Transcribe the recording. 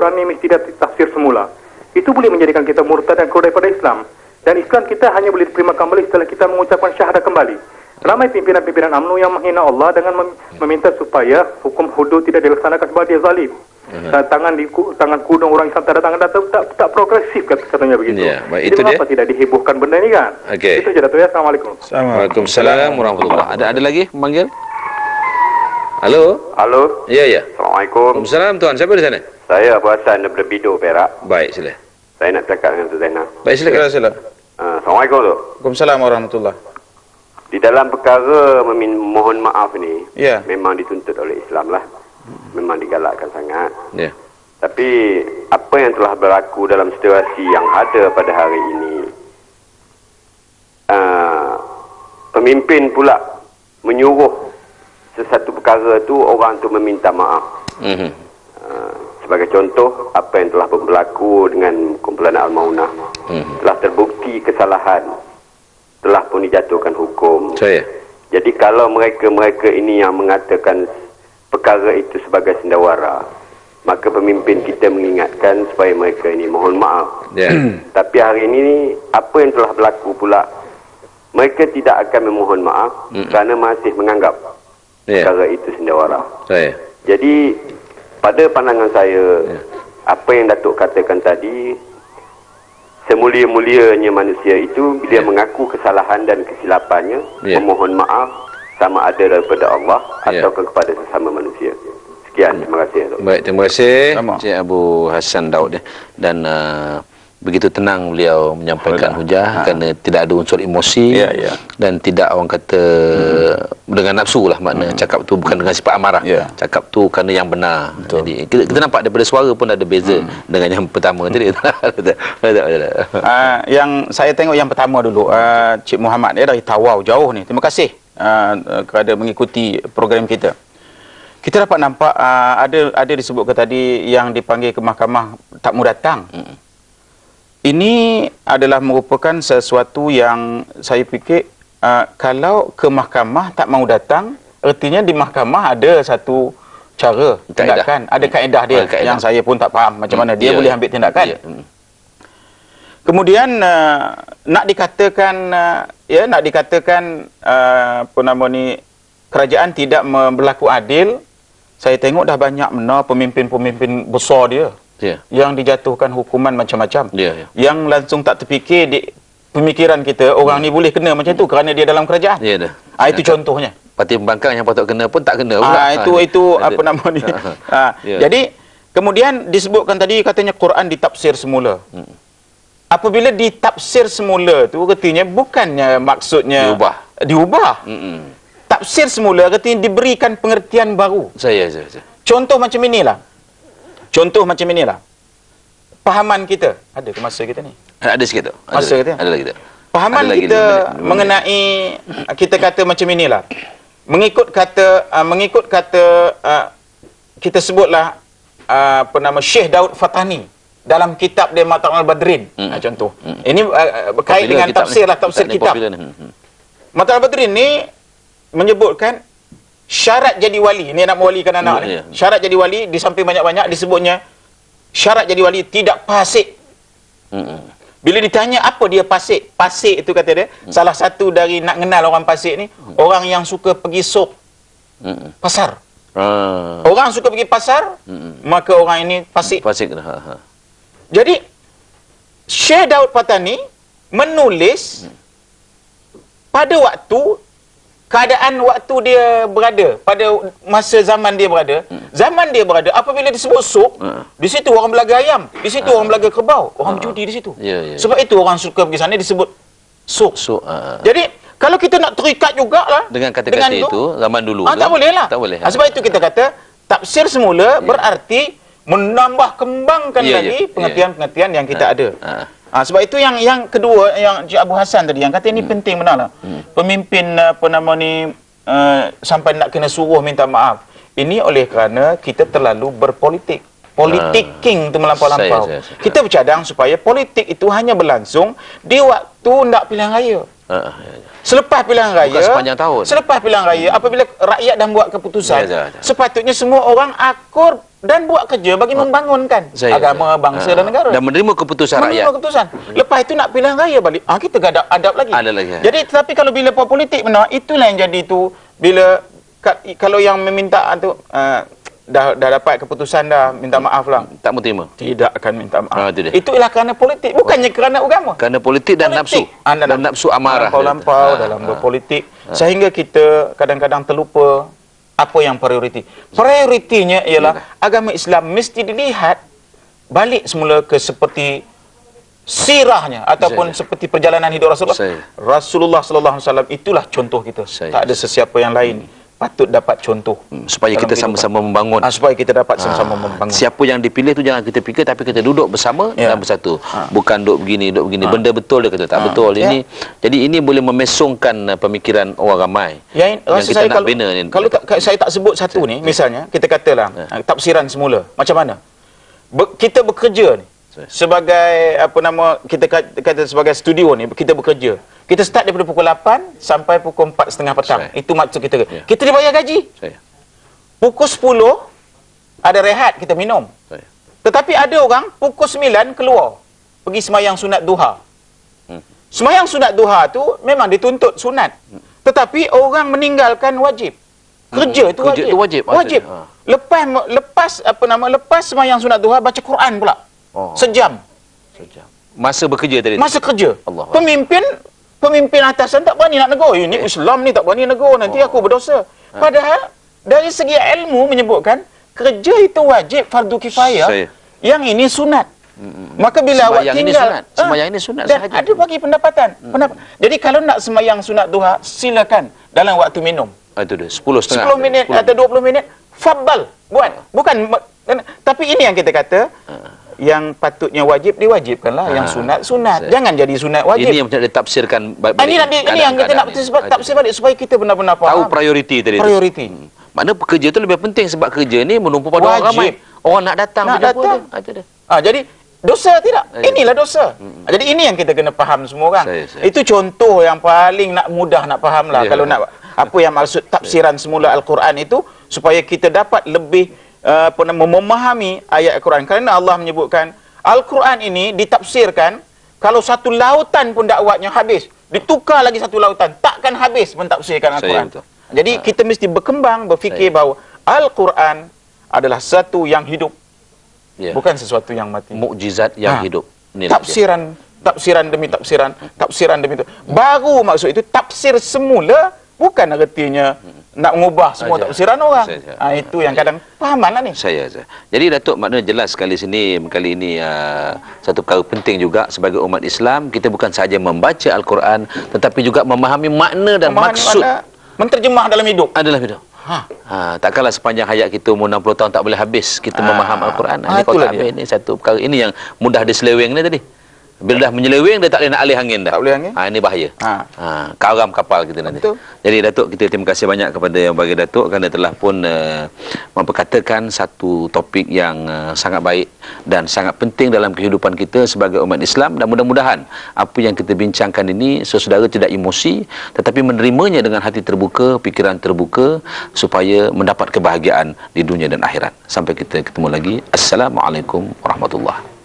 Quran ni mesti dia tafsir semula. Itu boleh menjadikan kita murtad dan keluar daripada Islam. Dan Islam kita hanya boleh diterima kembali setelah kita mengucapkan syahadah kembali. Ramai pimpinan-pimpinan UMNO yang menghina Allah dengan meminta supaya hukum hudud tidak dilaksanakan sebab dia zalim. Tangan kudung orang Islam tak ada tangan, tak progresif katanya begitu. Ya, baik, jadi itu mengapa tidak dihebohkan benda ni kan? Okey. Itu je Dato' ya. Assalamualaikum. Waalaikumsalam warahmatullahi. Ada lagi memanggil? Halo? Halo. Ya, ya. Assalamualaikum. Waalaikumsalam tuan. Siapa di sana? Saya Abu Hassan daripada Bido, Perak. Baik, sila. Saya nak cakap dengan Tuan Zainal. Baik, silakan. Sila. Assalamualaikum tu. Waalaikumsalam warahmatullahi. Di dalam perkara mohon maaf ni, Ya. memang dituntut oleh Islam lah. Memang digalakkan sangat. Ya. Tapi apa yang telah berlaku dalam situasi yang ada pada hari ini, pemimpin pula menyuruh sesuatu perkara tu orang tu meminta maaf. Sebagai contoh, apa yang telah berlaku dengan kumpulan Al-Maunah, telah terbukti kesalahan, telah pun dijatuhkan hukum. Saya. Jadi kalau mereka ini yang mengatakan perkara itu sebagai sendawara, maka pemimpin kita mengingatkan supaya mereka ini mohon maaf. Ya. Tapi hari ini apa yang telah berlaku pula, mereka tidak akan memohon maaf kerana masih menganggap perkara itu sendawara. Saya. Jadi pada pandangan saya, apa yang Datuk katakan tadi, semulia-mulianya manusia itu bila mengaku kesalahan dan kesilapannya, memohon maaf sama ada daripada Allah atau kepada sesama manusia. Sekian, terima kasih. Baik, terima kasih Cik Abu Hassan Daud. Dan begitu tenang beliau menyampaikan hujah kerana tidak ada unsur emosi dan tidak orang kata dengan nafsu lah, makna cakap tu bukan dengan sifat amarah, cakap tu kerana yang benar. Jadi kita nampak daripada suara pun ada beza dengan yang pertama tadi. Yang saya tengok yang pertama dulu, Cik Muhammad dia dari Tawau jauh ni. Terima kasih kerana mengikuti program kita. Kita dapat nampak ada disebutkan tadi yang dipanggil ke mahkamah tak mau datang. Ini adalah merupakan sesuatu yang saya fikir kalau ke mahkamah tak mau datang, artinya di mahkamah ada satu cara tindakan, ada kaedah dia yang saya pun tak faham macam mana dia boleh ambil tindakan. Kemudian nak dikatakan apa nama ni, kerajaan tidak berlaku adil. Saya tengok dah banyak benar pemimpin-pemimpin besar dia yang dijatuhkan hukuman macam-macam. Yang langsung tak terfikir di pemikiran kita, orang ni boleh kena macam tu kerana dia dalam kerajaan. Itu contohnya. Parti pembangkang yang patut kena pun tak kena pula. Itu apa nama ni. Jadi kemudian disebutkan tadi katanya Quran ditafsir semula. Apabila ditafsir semula tu artinya bukannya maksudnya diubah. Tafsir semula artinya diberikan pengertian baru. Contoh macam inilah. Pahaman kita. Ada ke masa kita ni? Ada sikit tu. Masa kita? Ada lagi tak? Pahaman kita mengenai, kita kata macam inilah. Mengikut kata kita sebutlah apa nama Syekh Daud Fatani dalam kitab dia Mata'ul Badrin. Contoh. Ini berkait dengan tafsir kitab. Mata'ul Badrin ni menyebutkan syarat jadi wali. Ni nak mewalikan anak ni. Syarat jadi wali di samping banyak-banyak disebutnya syarat jadi wali tidak fasik. Bila ditanya apa dia fasik? Fasik itu kata dia, salah satu dari nak kenal orang fasik ni, orang yang suka pergi sok pasar. Orang suka pergi pasar, maka orang ini fasik. Jadi Syekh Daud Fatani menulis pada waktu keadaan waktu dia berada, pada masa zaman dia berada, apabila disebut sok, di situ orang belaga ayam, di situ orang belaga kerbau, orang berjudi di situ. Sebab itu orang suka pergi sana disebut sok. Jadi kalau kita nak terikat jugalah dengan kata-kata itu zaman dulu tak boleh lah. Sebab itu kita kata tafsir semula berarti menambah kembangkan lagi pengertian-pengertian yang kita ada. Sebab itu yang kedua yang Cik Abu Hassan tadi yang kata ini penting benarlah. Pemimpin apa nama ni sampai nak kena suruh minta maaf. Ini oleh kerana kita terlalu berpolitik. Politicking tu melampau-lampau. Kita bercadang supaya politik itu hanya berlangsung di waktu nak pilihan raya. Selepas pilihan raya, bukan sepanjang tahun. Selepas pilihan raya, apabila rakyat dah buat keputusan, sepatutnya semua orang akur dan buat kerja bagi membangunkan agama, bangsa dan negara. Dan menerima keputusan rakyat. Lepas itu nak pilihan raya balik, kita adab lagi. Jadi tetapi kalau bila politik benar, itulah yang jadi tu, bila kalau yang meminta tu dah dapat keputusan, dah minta maaf lah, tak mau terima, tidak akan minta maaf. Itulah kerana politik, bukannya kerana agama. Kerana politik dan nafsu, dan nafsu amarah lampau dalam berpolitik, sehingga kita kadang-kadang terlupa apa yang prioriti. Prioritinya ialah agama Islam mesti dilihat balik semula ke seperti sirahnya ataupun seperti perjalanan hidup Rasulullah sallallahu alaihi wasallam. Itulah contoh kita. Tak ada sesiapa yang lain patut dapat contoh supaya kita sama-sama membangun. Supaya kita dapat sama-sama membangun. Siapa yang dipilih tu jangan kita fikir, tapi kita duduk bersama dan bersatu. Bukan duduk begini. Benda betul dia kata tak betul. Ini jadi ini boleh memesongkan pemikiran orang ramai. Yang kita nak bina ni. Kalau saya tak sebut satu ni, misalnya kita katalah tafsiran semula. Macam mana? Kita bekerja ni sebagai kita kata sebagai studio ni, kita bekerja. Kita start daripada pukul 8 sampai pukul 4:30 petang. Itu maksud kita. Kita dibayar gaji. Pukul 10 ada rehat, kita minum. Tetapi ada orang pukul 9 keluar pergi semayang sunat duha. Semayang sunat duha tu memang dituntut sunat. Tetapi orang meninggalkan wajib. Kerja itu wajib. Wajib. Lepas semayang sunat duha baca Quran pula. Sejam. Masa bekerja tadi. Masa kerja. Pemimpin atasan tak berani nak negur. Ini Islam ni tak berani negur, nanti aku berdosa. Padahal dari segi ilmu menyebutkan kerja itu wajib, fardu kifayah. Yang ini sunat. Maka bila awak tinggal sembahyang ini sunat dan ada bagi pendapatan. Jadi kalau nak sembahyang sunat duha, silakan dalam waktu minum. Itu dia 10:30. 10 minit atau 20 minit, fadal buat. Bukan, tapi ini yang kita kata yang patutnya wajib diwajibkanlah, yang sunat. Jangan jadi sunat wajib. Ini yang nak ditafsirkan balik. Ini yang kita nak tafsir balik supaya kita benar-benar faham. Tahu prioriti tadi. Makna pekerja itu lebih penting sebab kerja ni menumpuk pada orang ramai. Orang nak datang. Jadi dosa tidak? Inilah dosa. Jadi ini yang kita kena faham semua orang. Itu contoh yang paling mudah nak faham lah. Kalau nak apa yang maksud tafsiran semula Al-Quran itu, supaya kita dapat lebih memahami ayat Al-Quran. Kerana Allah menyebutkan Al-Quran ini ditafsirkan, kalau satu lautan pun dakwatnya habis, ditukar lagi satu lautan, takkan habis mentafsirkan Al-Quran. Jadi kita mesti berkembang, berfikir bahawa Al-Quran adalah satu yang hidup, bukan sesuatu yang mati. Mukjizat yang hidup. Tafsiran demi tafsiran demi itu. Baru maksud itu tafsir semula, bukan artinya nak mengubah semua tafsiran orang. Itu yang kadang fahamanlah ni. Jadi Datuk, maknanya jelas sekali kali ini satu perkara penting juga sebagai umat Islam, kita bukan sahaja membaca Al-Quran tetapi juga memahami makna dan maksud, menterjemah dalam hidup. Takkanlah sepanjang hayat kita umur 60 tahun tak boleh habis kita memaham Al-Quran. Ini kalau tak habis, ini satu perkara ini yang mudah diseleweng ni tadi. Bila dah menyeleweng, dia tak boleh nak alih angin dah. Tak boleh angin. Ini bahaya. Karam kapal kita nanti. Betul. Jadi Datuk, kita terima kasih banyak kepada yang bagi Datuk kerana telah pun memperkatakan satu topik yang sangat baik dan sangat penting dalam kehidupan kita sebagai umat Islam. Dan mudah-mudahan apa yang kita bincangkan ini, saudara tidak emosi tetapi menerimanya dengan hati terbuka, fikiran terbuka, supaya mendapat kebahagiaan di dunia dan akhirat. Sampai kita ketemu lagi. Assalamualaikum warahmatullahi wabarakatuh.